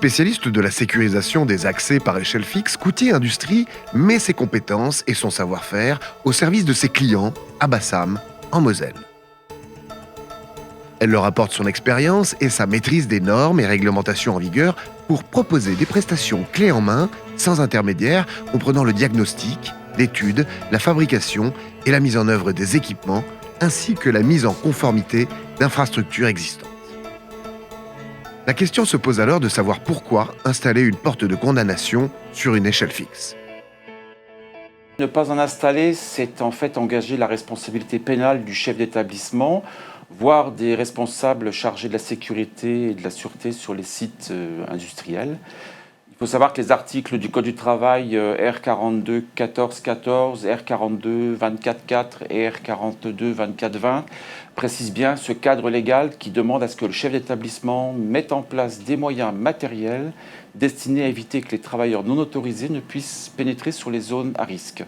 Spécialiste de la sécurisation des accès par échelle fixe, Coutier Industrie met ses compétences et son savoir-faire au service de ses clients à Bassam, en Moselle. Elle leur apporte son expérience et sa maîtrise des normes et réglementations en vigueur pour proposer des prestations clés en main, sans intermédiaire, comprenant le diagnostic, l'étude, la fabrication et la mise en œuvre des équipements, ainsi que la mise en conformité d'infrastructures existantes. La question se pose alors de savoir pourquoi installer une porte de condamnation sur une échelle fixe. Ne pas en installer, c'est en fait engager la responsabilité pénale du chef d'établissement, voire des responsables chargés de la sécurité et de la sûreté sur les sites industriels. Il faut savoir que les articles du Code du travail R42 14 14, R42 24 4 et R42 24 20 précisent bien ce cadre légal qui demande à ce que le chef d'établissement mette en place des moyens matériels destinés à éviter que les travailleurs non autorisés ne puissent pénétrer sur les zones à risque.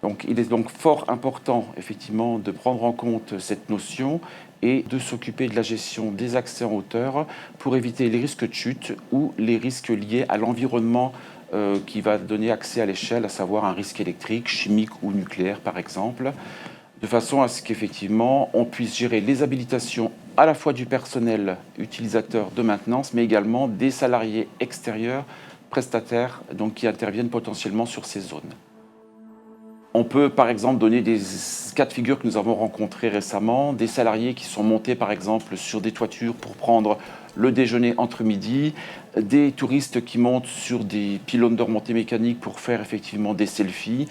Donc, il est donc fort important effectivement de prendre en compte cette notion et de s'occuper de la gestion des accès en hauteur pour éviter les risques de chute ou les risques liés à l'environnement qui va donner accès à l'échelle, à savoir un risque électrique, chimique ou nucléaire par exemple, de façon à ce qu'effectivement on puisse gérer les habilitations à la fois du personnel utilisateur de maintenance, mais également des salariés extérieurs, prestataires, donc qui interviennent potentiellement sur ces zones. On peut par exemple donner des cas de figure que nous avons rencontrés récemment, des salariés qui sont montés par exemple sur des toitures pour prendre le déjeuner entre midi, des touristes qui montent sur des pylônes de remontée mécanique pour faire effectivement des selfies,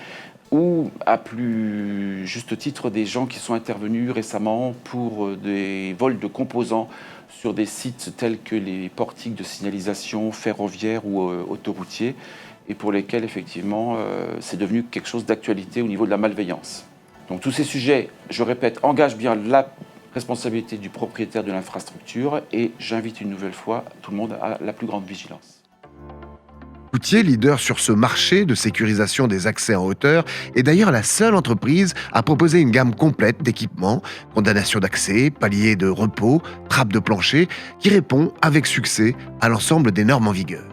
ou à plus juste titre des gens qui sont intervenus récemment pour des vols de composants sur des sites tels que les portiques de signalisation ferroviaire ou autoroutiers, et pour lesquels, effectivement, c'est devenu quelque chose d'actualité au niveau de la malveillance. Donc tous ces sujets, je répète, engagent bien la responsabilité du propriétaire de l'infrastructure et j'invite une nouvelle fois tout le monde à la plus grande vigilance. Coutier, leader sur ce marché de sécurisation des accès en hauteur, est d'ailleurs la seule entreprise à proposer une gamme complète d'équipements, condamnation d'accès, paliers de repos, trappes de plancher, qui répond avec succès à l'ensemble des normes en vigueur.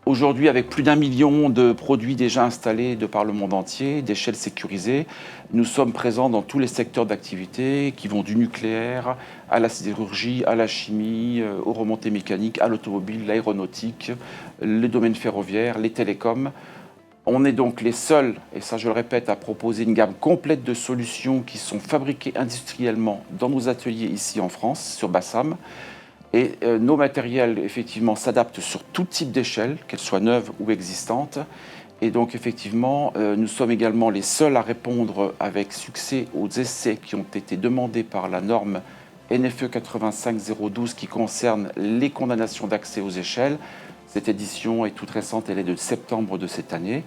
Aujourd'hui, avec plus d'1 million de produits déjà installés de par le monde entier, d'échelles sécurisées, nous sommes présents dans tous les secteurs d'activité qui vont du nucléaire à la sidérurgie, à la chimie, aux remontées mécaniques, à l'automobile, l'aéronautique, les domaines ferroviaires, les télécoms. On est donc les seuls, et ça je le répète, à proposer une gamme complète de solutions qui sont fabriquées industriellement dans nos ateliers ici en France, sur Bassam. Et nos matériels, effectivement, s'adaptent sur tout type d'échelle, qu'elles soient neuves ou existantes. Et donc, effectivement, nous sommes également les seuls à répondre avec succès aux essais qui ont été demandés par la norme NFE 85012 qui concerne les condamnations d'accès aux échelles. Cette édition est toute récente, elle est de septembre de cette année.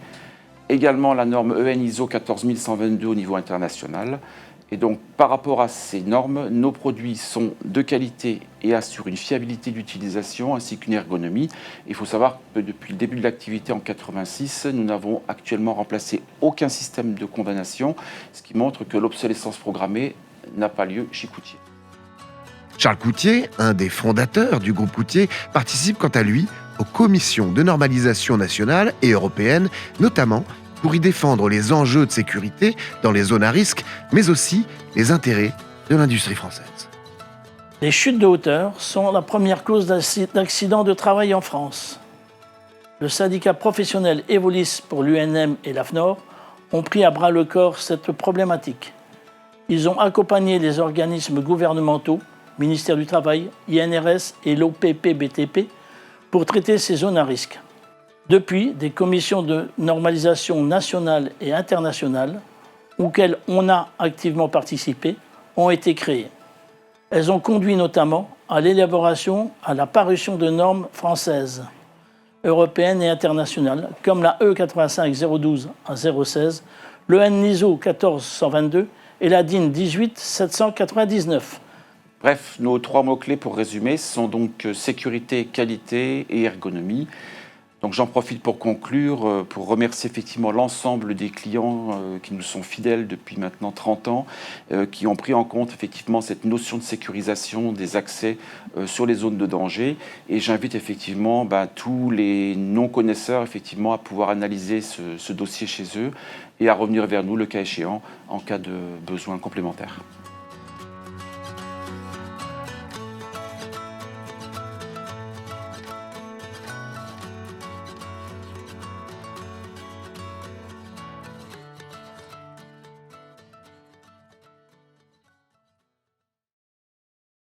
Également la norme EN ISO 14122 au niveau international. Et donc, par rapport à ces normes, nos produits sont de qualité et assurent une fiabilité d'utilisation ainsi qu'une ergonomie. Il faut savoir que depuis le début de l'activité en 1986, nous n'avons actuellement remplacé aucun système de condamnation, ce qui montre que l'obsolescence programmée n'a pas lieu chez Coutier. Charles Coutier, un des fondateurs du groupe Coutier, participe quant à lui aux commissions de normalisation nationale et européenne, notamment pour y défendre les enjeux de sécurité dans les zones à risque, mais aussi les intérêts de l'industrie française. Les chutes de hauteur sont la première cause d'accidents de travail en France. Le syndicat professionnel Evolis pour l'UNM et l'AFNOR ont pris à bras le corps cette problématique. Ils ont accompagné les organismes gouvernementaux, ministère du Travail, INRS et l'OPP-BTP, pour traiter ces zones à risque. Depuis, des commissions de normalisation nationale et internationale, auxquelles on a activement participé, ont été créées. Elles ont conduit notamment à l'élaboration, à la parution de normes françaises, européennes et internationales, comme la E85012 à 016, le NISO 14122 et la DIN 18799. Bref, nos 3 mots-clés pour résumer sont donc sécurité, qualité et ergonomie. Donc j'en profite pour conclure, pour remercier effectivement l'ensemble des clients qui nous sont fidèles depuis maintenant 30 ans, qui ont pris en compte effectivement cette notion de sécurisation des accès sur les zones de danger. Et j'invite effectivement tous les non-connaisseurs effectivement à pouvoir analyser ce dossier chez eux et à revenir vers nous le cas échéant en cas de besoin complémentaire.